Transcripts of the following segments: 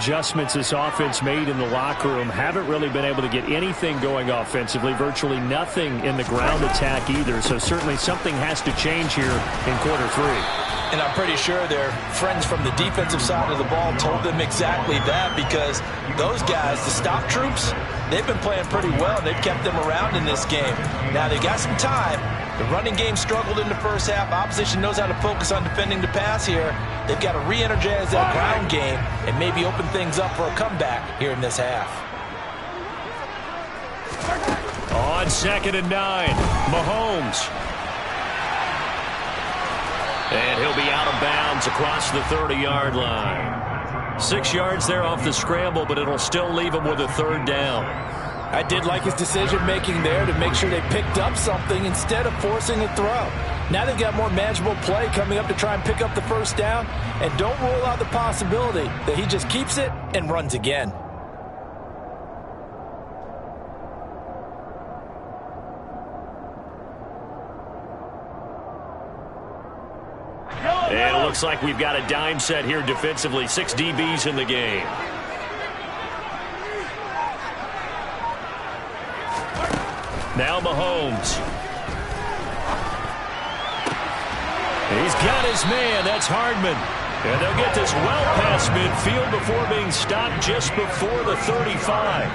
adjustments this offense made in the locker room. Haven't really been able to get anything going offensively. Virtually nothing in the ground attack either. So certainly something has to change here in quarter three. And I'm pretty sure their friends from the defensive side of the ball told them exactly that, because those guys, the stop troops, they've been playing pretty well, and they've kept them around in this game. Now, they got some time. The running game struggled in the first half. Opposition knows how to focus on defending the pass here. They've got to re-energize that ground game and maybe open things up for a comeback here in this half. On 2nd and 9, Mahomes. And he'll be out of bounds across the 30-yard line. 6 yards there off the scramble, but it'll still leave him with a 3rd down. I did like his decision-making there to make sure they picked up something instead of forcing a throw. Now they've got more manageable play coming up to try and pick up the 1st down, and don't rule out the possibility that he just keeps it and runs again. And it looks like we've got a dime set here defensively. 6 DBs in the game. Now Mahomes. He's got his man. That's Hardman. And they'll get this well past midfield before being stopped just before the 35.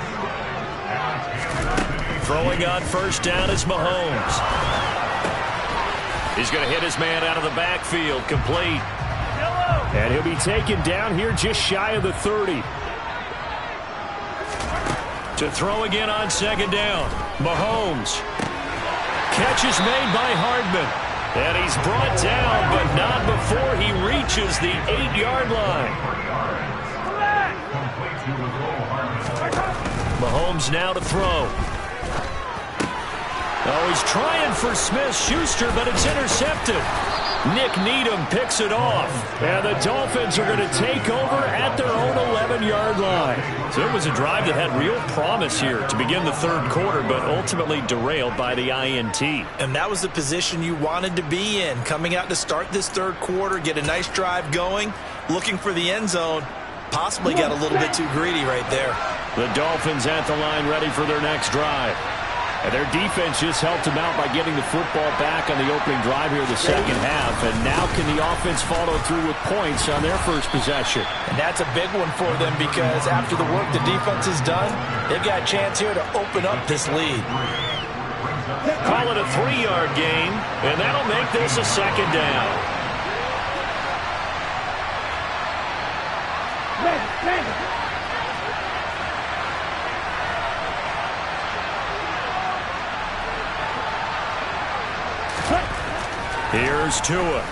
Throwing on 1st down is Mahomes. He's going to hit his man out of the backfield, complete. And he'll be taken down here just shy of the 30. To throw again on 2nd down. Mahomes. Catch is made by Hardman. And he's brought down, but not before he reaches the 8-yard line. Mahomes now to throw. Oh, he's trying for Smith-Schuster, but it's intercepted. Nick Needham picks it off. And the Dolphins are going to take over at their own 11-yard line. So it was a drive that had real promise here to begin the 3rd quarter, but ultimately derailed by the INT. And that was the position you wanted to be in, coming out to start this 3rd quarter, get a nice drive going, looking for the end zone. Possibly got a little bit too greedy right there. The Dolphins at the line ready for their next drive. And their defense just helped them out by getting the football back on the opening drive here the 2nd half. And now can the offense follow through with points on their first possession? And that's a big one for them, because after the work the defense has done, they've got a chance here to open up this lead. Call it a 3-yard gain, and that'll make this a 2nd down. Here's Tua.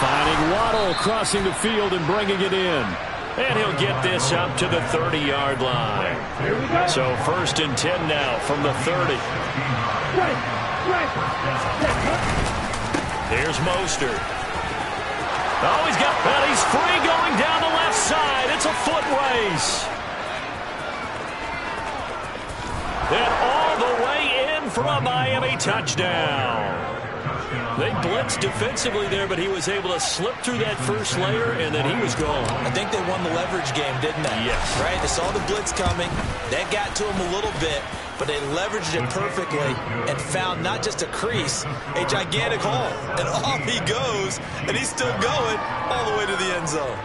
Finding Waddle, crossing the field and bringing it in. And he'll get this up to the 30-yard line. So 1st and 10 now from the 30. Here's Mostert. Oh, he's free going down the left side. It's a foot race. And all the way in for a Miami touchdown. They blitzed defensively there, but he was able to slip through that first layer, and then he was gone. I think they won the leverage game, didn't they? Yes. Right? They saw the blitz coming. That got to him a little bit, but they leveraged it perfectly and found not just a crease, a gigantic hole. And off he goes, and he's still going all the way to the end zone.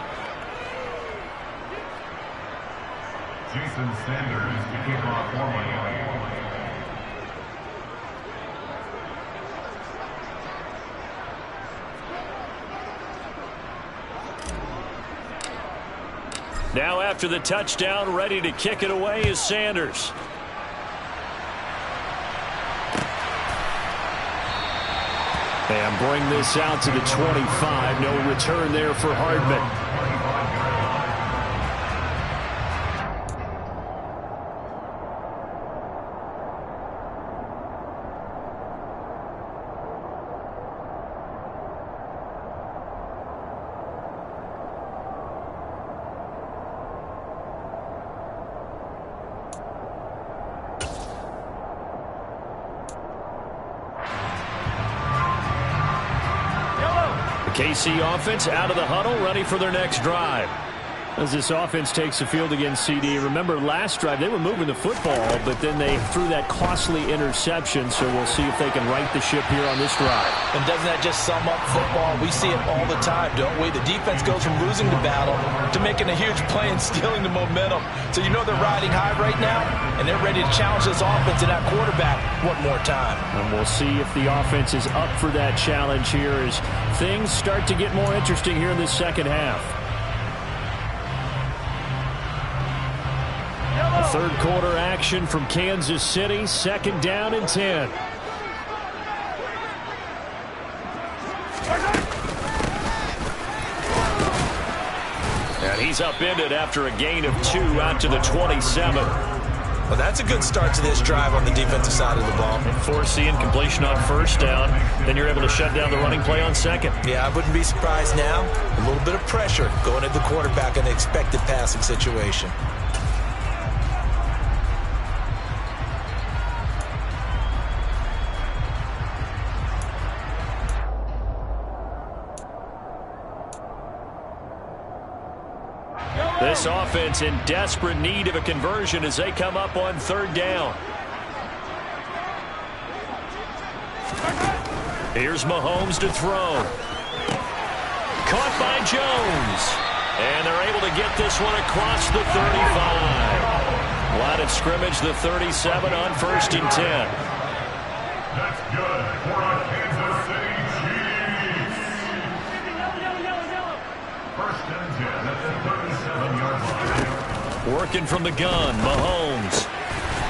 Jason Sanders to kick off for Miami. Now after the touchdown, ready to kick it away is Sanders. And bring this out to the 25. No return there for Hardman. KC offense out of the huddle, ready for their next drive. As this offense takes the field against CD, remember last drive they were moving the football, but then they threw that costly interception, so we'll see if they can right the ship here on this drive. And doesn't that just sum up football? We see it all the time, don't we? The defense goes from losing the battle to making a huge play and stealing the momentum. So you know they're riding high right now, and they're ready to challenge this offense and that quarterback one more time. And we'll see if the offense is up for that challenge here as things start to get more interesting here in this second half. Third quarter action from Kansas City. 2nd down and 10. And he's upended after a gain of 2 out to the 27. Well, that's a good start to this drive on the defensive side of the ball. And force the incompletion on 1st down. Then you're able to shut down the running play on 2nd. Yeah, I wouldn't be surprised now. A little bit of pressure going at the quarterback in an expected passing situation. This offense in desperate need of a conversion as they come up on 3rd down. Here's Mahomes to throw. Caught by Jones. And they're able to get this one across the 35. Line of scrimmage, the 37 on 1st and 10. That's good for a Kansas City Chiefs. 1st and 10 at the 37-yard line. Working from the gun, Mahomes.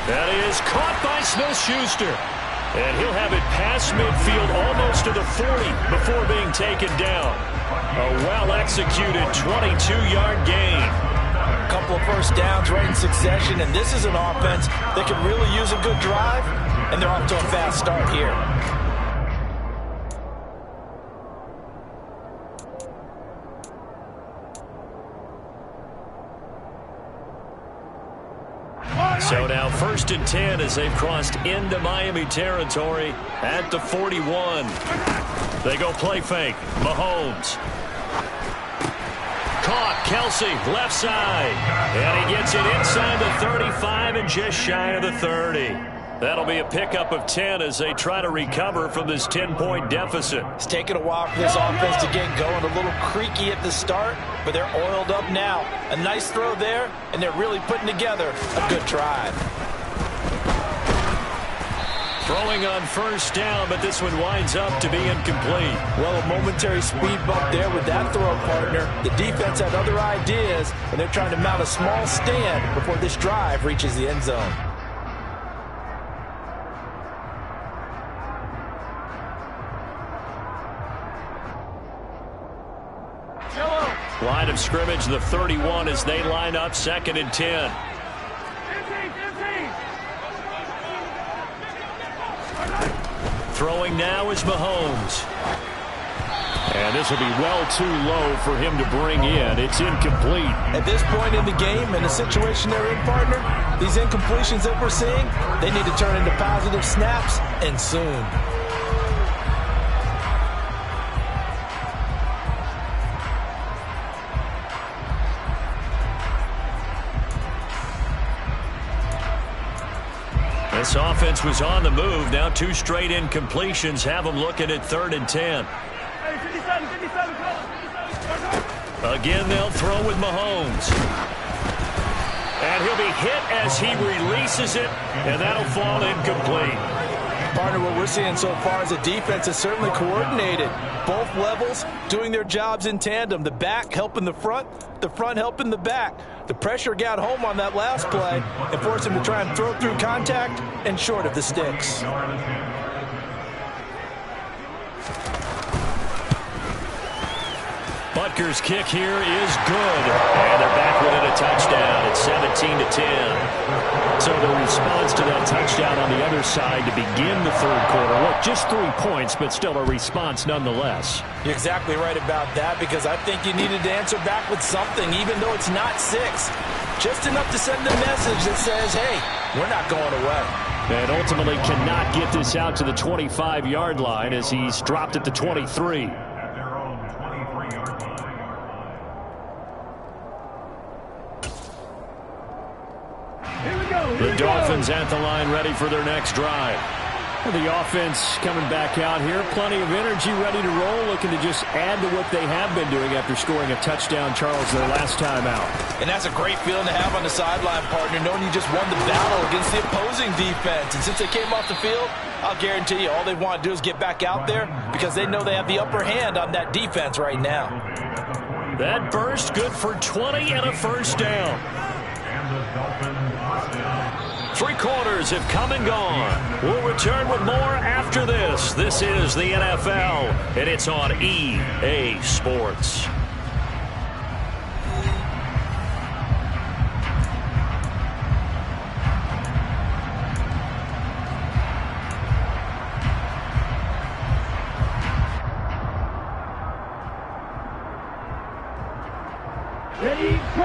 That is caught by Smith-Schuster. And he'll have it past midfield almost to the 40 before being taken down. A well-executed 22-yard gain. A couple of 1st downs right in succession, and this is an offense that could really use a good drive, and they're off to a fast start here. So now 1st and 10 as they've crossed into Miami territory at the 41. They go play fake. Mahomes. Caught. Kelsey, left side. And he gets it inside the 35 and just shy of the 30. That'll be a pickup of 10 as they try to recover from this 10-point deficit. It's taken a while for this offense to get going. A little creaky at the start, but they're oiled up now. A nice throw there, and they're really putting together a good drive. Throwing on 1st down, but this one winds up to be incomplete. Well, a momentary speed bump there with that throw partner. The defense had other ideas, and they're trying to mount a small stand before this drive reaches the end zone. Line of scrimmage, the 31 as they line up 2nd and 10. Throwing now is Mahomes. And this will be well too low for him to bring in. It's incomplete. At this point in the game and the situation they're in, partner, these incompletions that we're seeing, they need to turn into positive snaps, and soon. This offense was on the move. Now 2 straight incompletions have them looking at 3rd and 10. Again, they'll throw with Mahomes. And he'll be hit as he releases it, and that'll fall incomplete. Partner, what we're seeing so far is the defense is certainly coordinated. Both levels doing their jobs in tandem. The back helping the front helping the back. The pressure got home on that last play and forced him to try and throw through contact and short of the sticks. Butker's kick here is good. And they're back within a touchdown. It's 17-10. So the response to that touchdown on the other side to begin the 3rd quarter. Look, just 3 points, but still a response nonetheless. You're exactly right about that, because I think you needed to answer back with something, even though it's not 6. Just enough to send a message that says, hey, we're not going away. And ultimately cannot get this out to the 25-yard line as he's dropped at the 23. At their own The Dolphins at the line, ready for their next drive. The offense coming back out here. Plenty of energy, ready to roll, looking to just add to what they have been doing after scoring a touchdown, Charles, their last time out. And that's a great feeling to have on the sideline, partner, knowing you just won the battle against the opposing defense. And since they came off the field, I'll guarantee you all they want to do is get back out there because they know they have the upper hand on that defense right now. That burst good for 20 and a first down. And the Dolphins first down. 3 quarters have come and gone. We'll return with more after this. This is the NFL, and it's on EA Sports.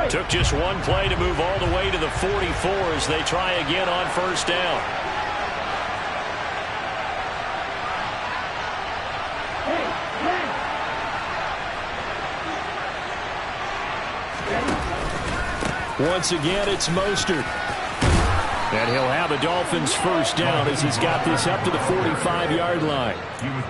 Took just one play to move all the way to the 44 as they try again on first down. Once again, it's Mostert. And he'll have a Dolphins first down as he's got this up to the 45-yard line.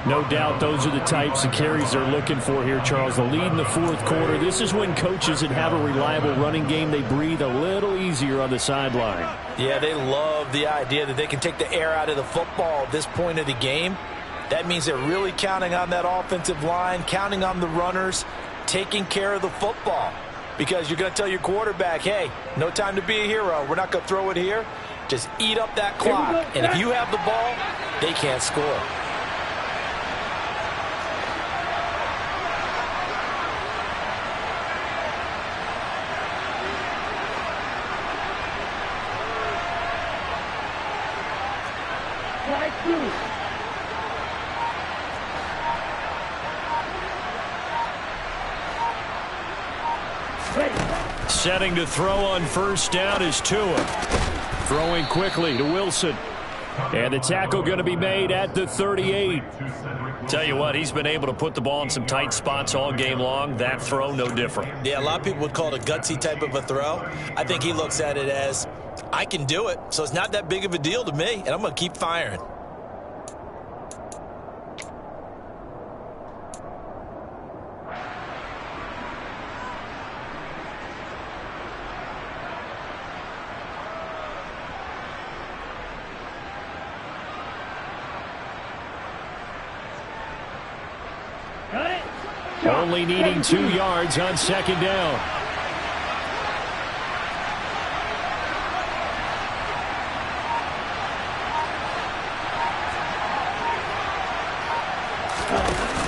No doubt those are the types of carries they're looking for here, Charles. The lead in the fourth quarter. This is when coaches that have a reliable running game, they breathe a little easier on the sideline. Yeah, they love the idea that they can take the air out of the football at this point of the game. That means they're really counting on that offensive line, counting on the runners, taking care of the football. Because you're going to tell your quarterback, hey, no time to be a hero. We're not going to throw it here. Just eat up that clock. And if you have the ball, they can't score. Setting to throw on first down is Tua. Throwing quickly to Wilson. And the tackle going to be made at the 38. Tell you what, he's been able to put the ball in some tight spots all game long. That throw, no different. Yeah, a lot of people would call it a gutsy type of a throw. I think he looks at it as, I can do it, so it's not that big of a deal to me, and I'm going to keep firing. Only needing 2 yards on second down.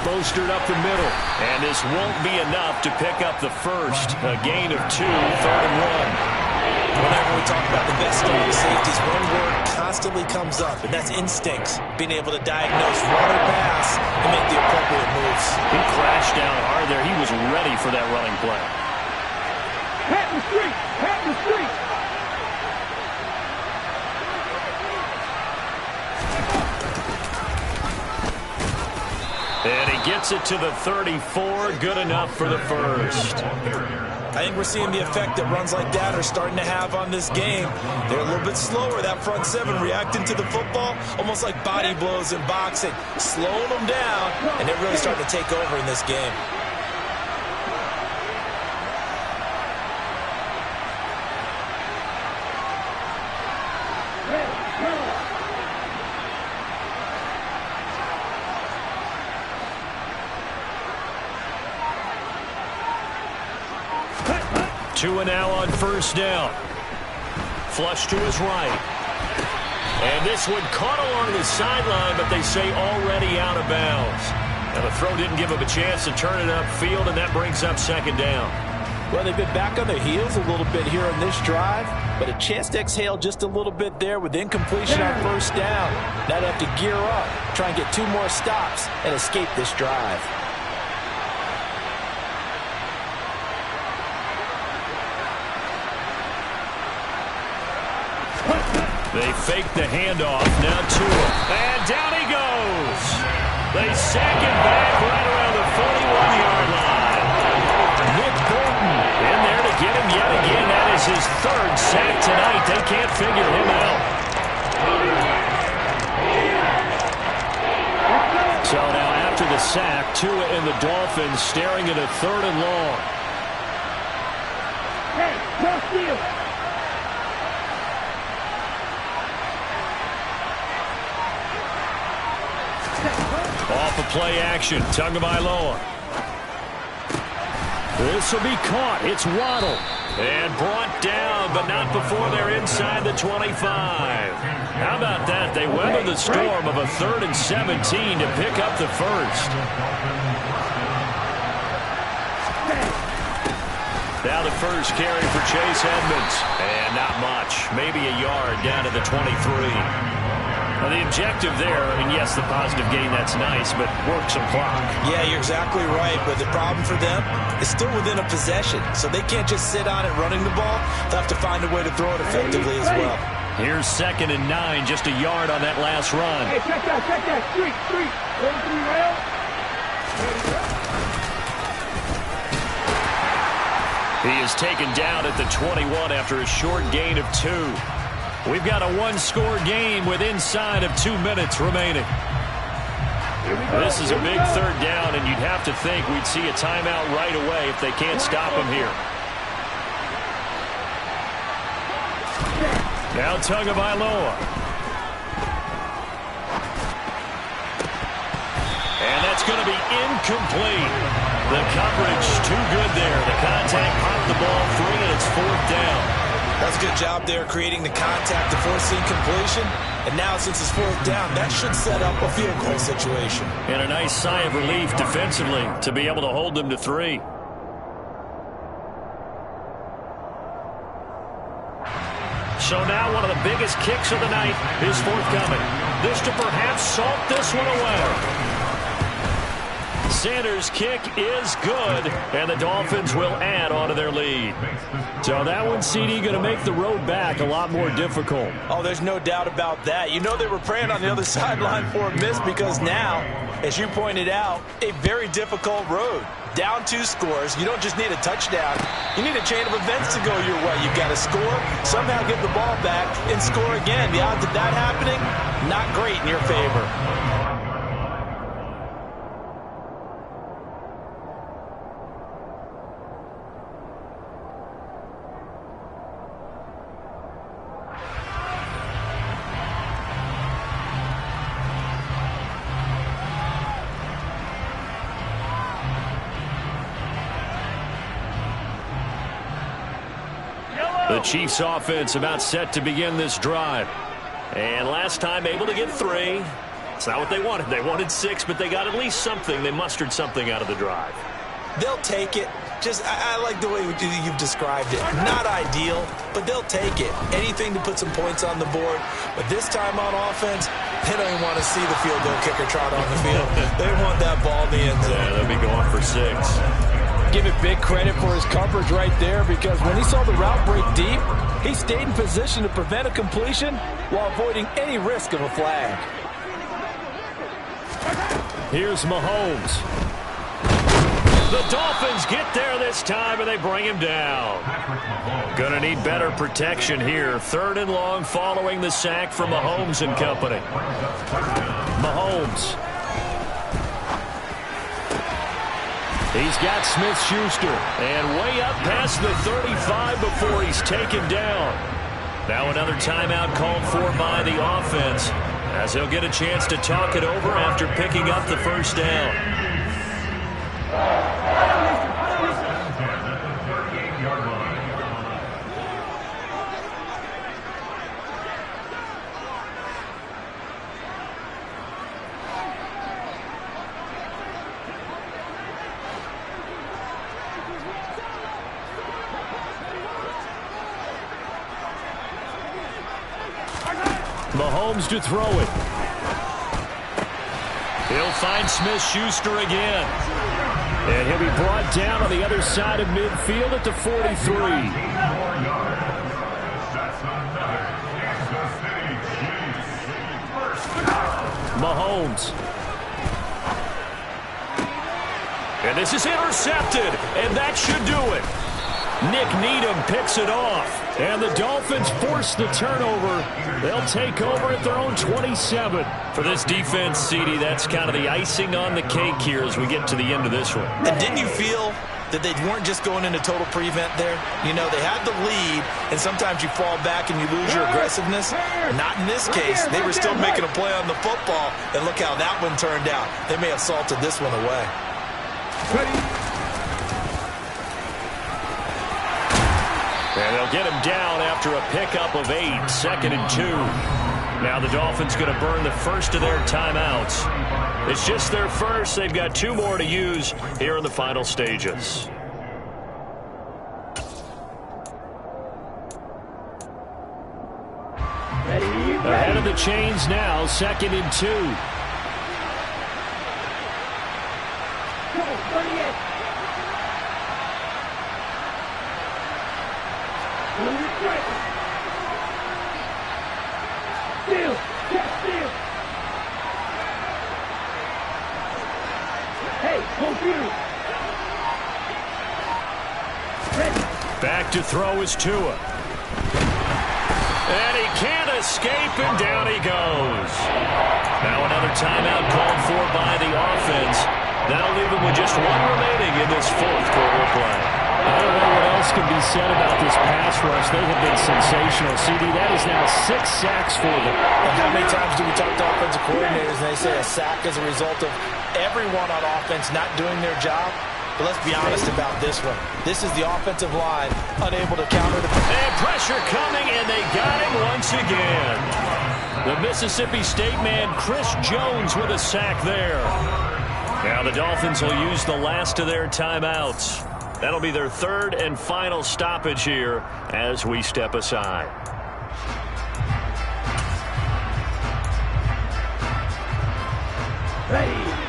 Mostert up the middle. And this won't be enough to pick up the first. A gain of 2, 3rd and 1. Whenever we talk about the best strong safeties, one word constantly comes up, and that's instincts. Being able to diagnose run or pass and make the appropriate moves. He crashed down hard there. He was ready for that running play. Hat in the street! Hat in the street! And he gets it to the 34. Good enough for the first. I think we're seeing the effect that runs like that are starting to have on this game. They're a little bit slower, that front seven, reacting to the football, almost like body blows in boxing, slowing them down, and they're really starting to take over in this game. Tua now on first down. Flush to his right. And this one caught along the sideline, but they say already out of bounds. Now the throw didn't give him a chance to turn it upfield, and that brings up second down. Well, they've been back on their heels a little bit here on this drive, but a chance to exhale just a little bit there with incompletion on first down. Now they have to gear up, try and get 2 more stops, and escape this drive. They fake the handoff. Now Tua. And down he goes. They sack him back right around the 41-yard line. Nick Bolton in there to get him yet again. That is is his third sack tonight. They can't figure him out. So now after the sack, Tua and the Dolphins staring at a 3rd and long. Hey, just steal. Off of play action, Tagovailoa. This will be caught. It's Waddle. And brought down, but not before they're inside the 25. How about that? They weather the storm of a 3rd and 17 to pick up the first. Now the first carry for Chase Edmonds. And not much. Maybe a yard down to the 23. Well, the objective there, and yes, the positive gain, that's nice, but work some clock. Yeah, you're exactly right, but the problem for them is still within a possession, so they can't just sit on it running the ball. They'll have to find a way to throw it effectively as well. Here's 2nd and 9, just a yard on that last run. Hey, check that. Street. 33 rail. He is taken down at the 21 after a short gain of 2. We've got a 1-score game with inside of 2 minutes remaining. This is a big 3rd down, and you'd have to think we'd see a timeout right away if they can't stop him here. Now Tagovailoa. And that's going to be incomplete. The coverage too good there. The contact popped the ball free, and it's 4th down. That's a good job there creating the contact to force the incompletion. And now since it's 4th down, that should set up a field goal situation. And a nice sigh of relief defensively to be able to hold them to 3. So now one of the biggest kicks of the night is forthcoming. This to perhaps salt this one away. Sanders' kick is good, and the Dolphins will add on to their lead. So that one, CD, going to make the road back a lot more difficult. Oh, there's no doubt about that. You know they were praying on the other sideline for a miss because now, as you pointed out, a very difficult road. Down 2 scores. You don't just need a touchdown. You need a chain of events to go your way. You've got to score, somehow get the ball back, and score again. The odds of that happening, not great in your favor. The Chiefs offense about set to begin this drive. And last time able to get 3. It's not what they wanted. They wanted 6, but they got at least something. They mustered something out of the drive. They'll take it. I like the way you've described it. Not ideal, but they'll take it. Anything to put some points on the board. But this time on offense, they don't even want to see the field goal kicker trot on the field. They want that ball in the end zone. Yeah, they'll be going for 6. Give it big credit for his coverage right there, because when he saw the route break deep, he stayed in position to prevent a completion while avoiding any risk of a flag. Here's Mahomes. The Dolphins get there this time, and they bring him down. Gonna need better protection here. 3rd and long following the sack from Mahomes and company. Mahomes. He's got Smith-Schuster, and way up past the 35 before he's taken down. Now another timeout called for by the offense, as he'll get a chance to talk it over after picking up the first down. Mahomes to throw it. He'll find Smith-Schuster again. And he'll be brought down on the other side of midfield at the 43. Mahomes. And this is intercepted, and that should do it. Nick Needham picks it off. And the Dolphins force the turnover. They'll take over at their own 27. For this defense, CD, that's kind of the icing on the cake here as we get to the end of this one. And didn't you feel that they weren't just going into total prevent there? You know, they had the lead, and sometimes you fall back and you lose your aggressiveness. Not in this case. They were still making a play on the football, and look how that one turned out. They may have salted this one away. And they'll get him down after a pickup of 8, 2nd and 2. Now the Dolphins going to burn the first of their timeouts. It's just their first. They've got 2 more to use here in the final stages. Ahead of the chains now, 2nd and 2. Back to throw is Tua. And he can't escape, and down he goes. Now another timeout called for by the offense. That'll leave him with just 1 remaining in this 4th quarter play. I don't know what else can be said about this pass rush. They have been sensational. CD, that is now 6 sacks for them. Look, how many times do we talk to offensive coordinators and they say a sack is a result of everyone on offense not doing their job? But let's be honest about this one. This is the offensive line unable to counter the... And pressure coming, and they got him once again. The Mississippi State man, Chris Jones, with a sack there. Now the Dolphins will use the last of their timeouts. That'll be their 3rd and final stoppage here as we step aside. Ready.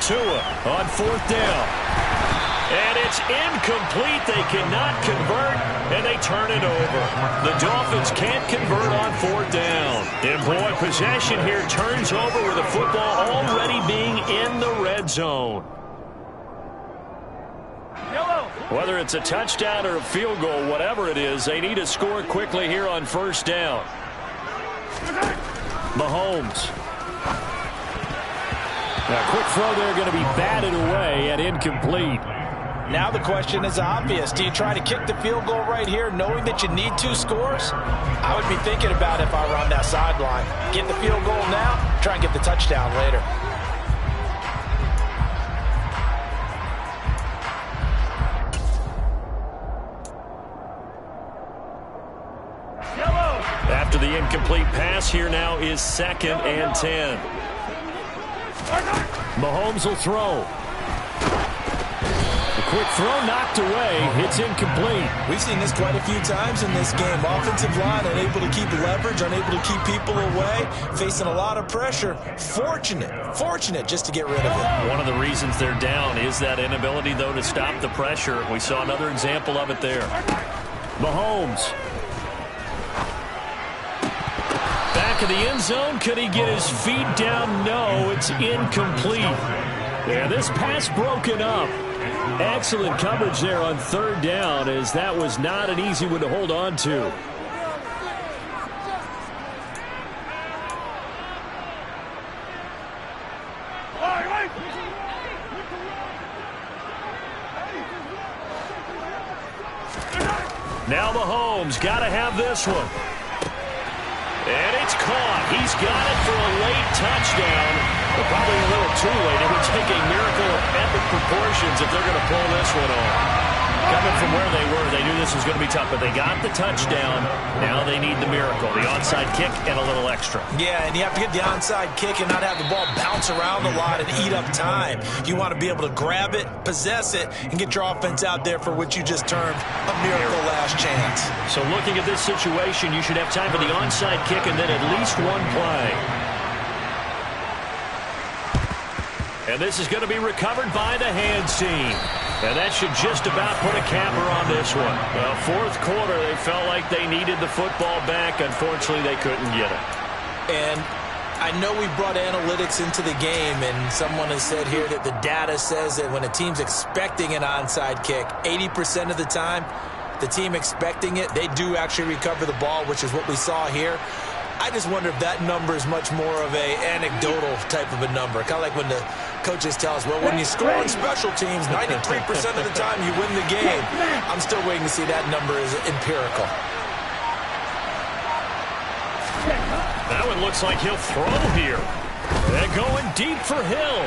Tua on 4th down. And it's incomplete. They cannot convert, and they turn it over. The Dolphins can't convert on 4th down. And boy, possession here turns over with the football already being in the red zone. Whether it's a touchdown or a field goal, whatever it is, they need to score quickly here on 1st down. Mahomes. Now, quick throw there, going to be batted away and incomplete. Now the question is obvious. Do you try to kick the field goal right here knowing that you need 2 scores? I would be thinking about it if I were on that sideline. Get the field goal now, try and get the touchdown later. After the incomplete pass, here now is 2nd and 10. Mahomes will throw. The quick throw knocked away. It's incomplete. We've seen this quite a few times in this game. Offensive line unable to keep leverage, unable to keep people away, facing a lot of pressure. Fortunate just to get rid of it. One of the reasons they're down is that inability, though, to stop the pressure. We saw another example of it there. Mahomes. Back of the end zone. Could he get his feet down? No, it's incomplete. Yeah, this pass broken up. Excellent coverage there on 3rd down, as that was not an easy one to hold on to. Now Mahomes got to have this one. And it's caught. He's got it for a late touchdown. But probably a little too late. It would take a miracle of epic proportions if they're going to pull this one off. Coming from where they were, they knew this was going to be tough, but they got the touchdown. Now they need the miracle, the onside kick and a little extra. Yeah, and you have to get the onside kick and not have the ball bounce around a lot and eat up time. You want to be able to grab it, possess it, and get your offense out there for what you just termed a miracle last chance. So looking at this situation, you should have time for the onside kick and then at least one play. And this is going to be recovered by the hands team. And that should just about put a capper on this one. Well, fourth quarter, they felt like they needed the football back. Unfortunately, they couldn't get it. And I know we brought analytics into the game, and someone has said here that the data says that when a team's expecting an onside kick, 80% of the time, the team expecting it, they do actually recover the ball, which is what we saw here. I just wonder if that number is much more of a anecdotal type of a number. Kind of like when the coaches tell us, well, when you score on special teams, 93% of the time you win the game. I'm still waiting to see that number is empirical. That one looks like he'll throw here. They're going deep for Hill.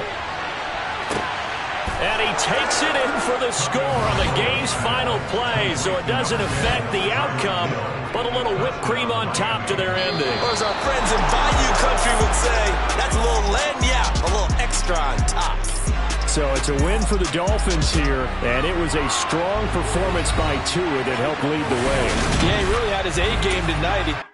And he takes it in for the score on the game's final play, so it doesn't affect the outcome, but a little whipped cream on top to their ending. Or as our friends in Bayou Country would say, that's a little lagniappe, a little extra on top. So it's a win for the Dolphins here, and it was a strong performance by Tua that helped lead the way. Yeah, he really had his A game tonight.